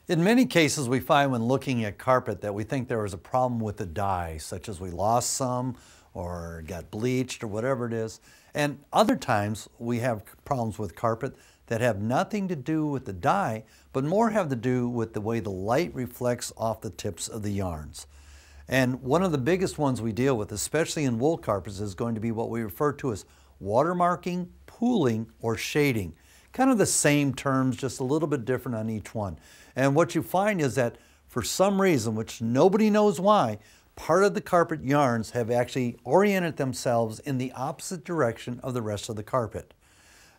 In many cases, we find when looking at carpet that we think there was a problem with the dye, such as we lost some or got bleached or whatever it is. And other times we have problems with carpet that have nothing to do with the dye, but more have to do with the way the light reflects off the tips of the yarns. And one of the biggest ones we deal with, especially in wool carpets, is going to be what we refer to as watermarking, pooling, or shading. Kind of the same terms, just a little bit different on each one. And what you find is that for some reason, which nobody knows why, part of the carpet yarns have actually oriented themselves in the opposite direction of the rest of the carpet.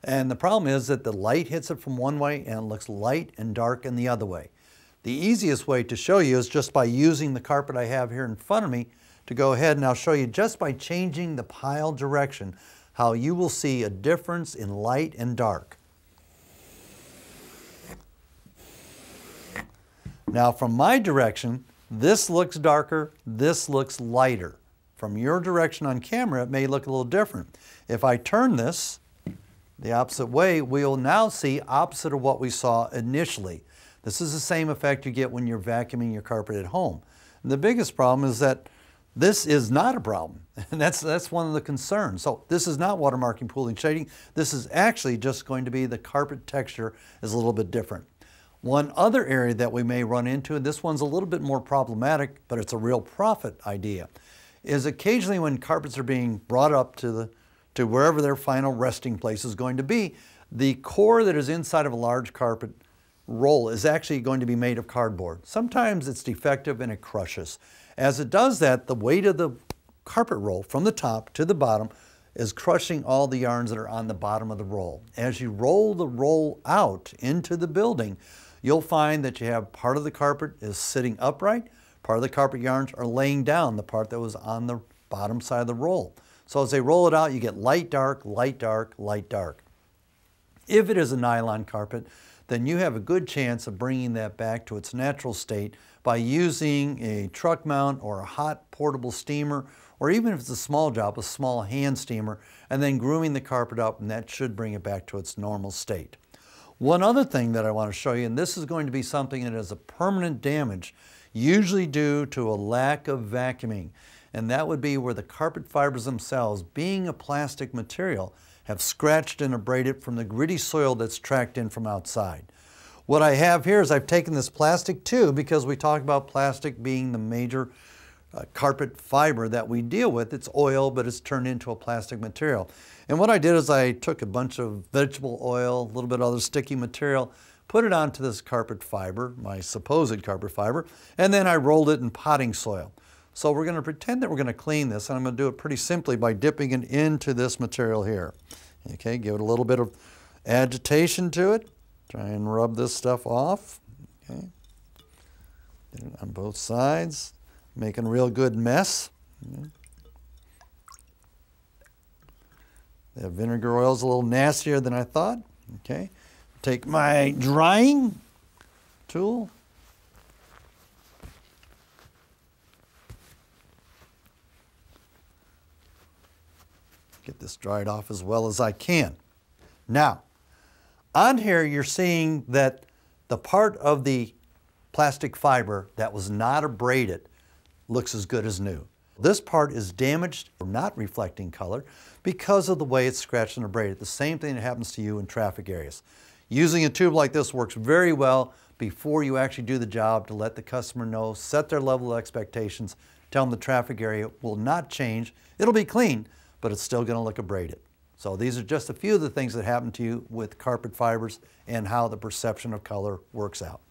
And the problem is that the light hits it from one way and it looks light and dark in the other way. The easiest way to show you is just by using the carpet I have here in front of me to go ahead, and I'll show you just by changing the pile direction how you will see a difference in light and dark. Now from my direction, this looks darker, this looks lighter. From your direction on camera, it may look a little different. If I turn this the opposite way, we'll now see opposite of what we saw initially. This is the same effect you get when you're vacuuming your carpet at home. And the biggest problem is that this is not a problem, and that's one of the concerns. So this is not watermarking, pooling, shading. This is actually just going to be the carpet texture is a little bit different. One other area that we may run into, and this one's a little bit more problematic, but it's a real profit idea, is occasionally when carpets are being brought up to wherever their final resting place is going to be, the core that is inside of a large carpet roll is actually going to be made of cardboard. Sometimes it's defective and it crushes. As it does that, the weight of the carpet roll from the top to the bottom is crushing all the yarns that are on the bottom of the roll. As you roll the roll out into the building, you'll find that you have part of the carpet is sitting upright, part of the carpet yarns are laying down, the part that was on the bottom side of the roll. So as they roll it out, you get light, dark, light, dark, light, dark. If it is a nylon carpet, then you have a good chance of bringing that back to its natural state by using a truck mount or a hot portable steamer, or even if it's a small job, a small hand steamer, and then grooming the carpet up, and that should bring it back to its normal state. One other thing that I want to show you, and this is going to be something that is a permanent damage, usually due to a lack of vacuuming, and that would be where the carpet fibers themselves, being a plastic material, have scratched and abraded from the gritty soil that's tracked in from outside. What I have here is I've taken this plastic tube, because we talk about plastic being the major carpet fiber that we deal with. It's oil, but it's turned into a plastic material. And what I did is I took a bunch of vegetable oil, a little bit of other sticky material, put it onto this carpet fiber, my supposed carpet fiber, and then I rolled it in potting soil. So we're going to pretend that we're going to clean this, and I'm going to do it pretty simply by dipping it into this material here. Okay, give it a little bit of agitation to it. Try and rub this stuff off. Okay, get it on both sides, making a real good mess. Okay. The vinegar oil is a little nastier than I thought. Okay, take my drying tool. Get this dried off as well as I can. Now, on here you're seeing that the part of the plastic fiber that was not abraded looks as good as new. This part is damaged or not reflecting color because of the way it's scratched and abraded. The same thing that happens to you in traffic areas. Using a tube like this works very well before you actually do the job to let the customer know, set their level of expectations, tell them the traffic area will not change. It'll be clean, but it's still going to look abraded. So these are just a few of the things that happen to you with carpet fibers and how the perception of color works out.